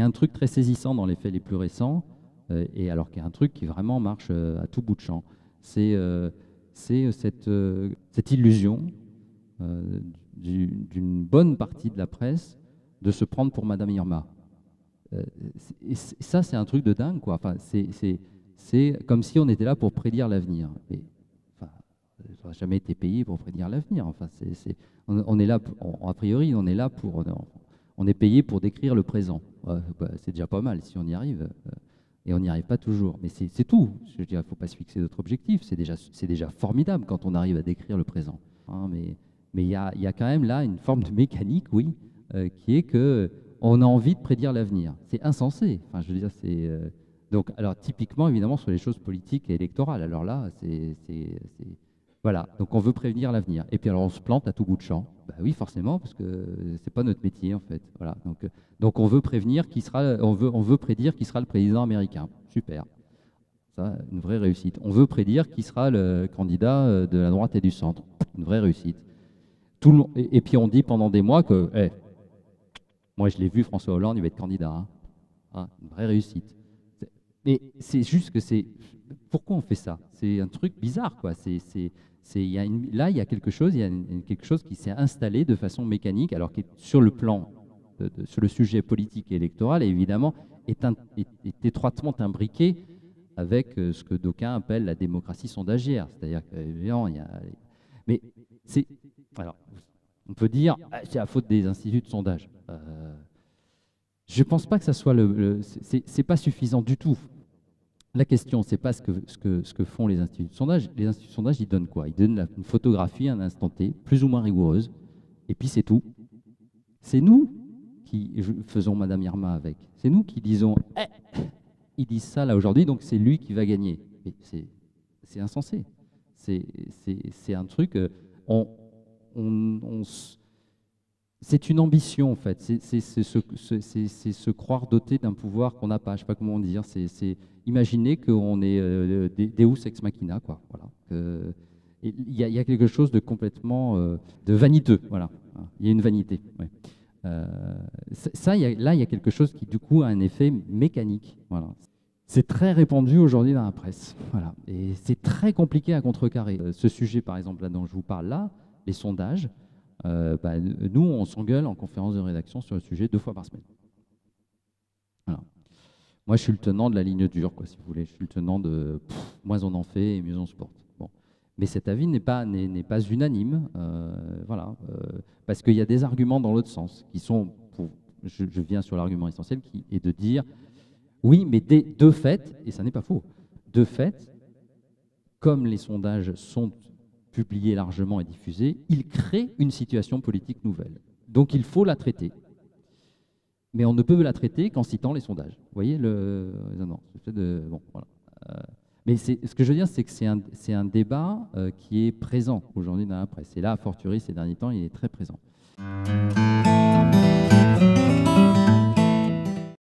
a un truc très saisissant dans les faits les plus récents, et alors qu'il y a un truc qui vraiment marche à tout bout de champ. C'est cette illusion d'une bonne partie de la presse de se prendre pour Madame Irma. Et ça, c'est un truc de dingue, quoi. Enfin, c'est comme si on était là pour prédire l'avenir. Mais enfin, on n'a jamais été payé pour prédire l'avenir. Enfin, on est là, a priori, on est là pour, on est payé pour décrire le présent. Ouais, bah, c'est déjà pas mal si on y arrive. Et on n'y arrive pas toujours. Mais c'est tout. Je veux dire, il ne faut pas se fixer d'autres objectifs. C'est déjà formidable quand on arrive à décrire le présent. Hein, mais il y a quand même là une forme de mécanique, oui, qui est que on a envie de prédire l'avenir. C'est insensé. Enfin, je veux dire, donc, alors typiquement, évidemment, sur les choses politiques et électorales. Alors là, voilà. Donc on veut prévenir l'avenir. Et puis alors on se plante à tout bout de champ. Bah oui, forcément, parce que c'est pas notre métier en fait. Voilà. Donc on veut prévenir qui sera, on veut prédire qui sera le président américain. Super. Ça, une vraie réussite. On veut prédire qui sera le candidat de la droite et du centre. Une vraie réussite. Et puis on dit pendant des mois que, moi je l'ai vu, François Hollande, il va être candidat. Hein. Ah, une vraie réussite. Mais c'est juste que pourquoi on fait ça? C'est un truc bizarre, quoi. Là, il y a quelque chose, quelque chose qui s'est installé de façon mécanique, alors que sur le plan, sur le sujet politique et électoral, évidemment, est étroitement imbriqué avec ce que d'aucuns appellent la démocratie sondagière. C'est-à-dire qu'évidemment, mais alors, on peut dire, c'est la faute des instituts de sondage. Je ne pense pas que ça soit c'est pas suffisant du tout. La question, c'est pas ce que font les instituts de sondage. Les instituts de sondage, ils donnent quoi? Ils donnent une photographie à un instant T, plus ou moins rigoureuse, et puis c'est tout. C'est nous qui faisons Madame Irma avec. C'est nous qui disons, ils disent ça là aujourd'hui, donc c'est lui qui va gagner. Mais c'est insensé. C'est un truc, c'est une ambition en fait, c'est se croire doté d'un pouvoir qu'on n'a pas, je ne sais pas comment dire, c'est imaginer qu'on est Deus ex machina, quoi. Voilà. Il y a quelque chose de complètement de vaniteux, voilà. Il y a une vanité. Ouais. Là, il y a quelque chose qui du coup a un effet mécanique. Voilà. C'est très répandu aujourd'hui dans la presse, voilà. Et c'est très compliqué à contrecarrer. Ce sujet, par exemple, là dont je vous parle là, les sondages. Nous, on s'engueule en conférence de rédaction sur le sujet 2 fois par semaine. Voilà. Moi, je suis le tenant de la ligne dure, quoi, si vous voulez. Je suis le tenant de moins on en fait et mieux on se porte. Bon. Mais cet avis n'est pas unanime, voilà, parce qu'il y a des arguments dans l'autre sens qui sont, je viens sur l'argument essentiel, qui est de dire, oui, mais de fait, et ça n'est pas faux, de fait, comme les sondages sont publié largement et diffusé, il crée une situation politique nouvelle. Donc il faut la traiter. Mais on ne peut la traiter qu'en citant les sondages. Vous voyez le raisonnement. Bon, voilà. Mais ce que je veux dire, c'est que c'est un débat qui est présent aujourd'hui dans la presse. Et là, a fortiori, ces derniers temps, il est très présent.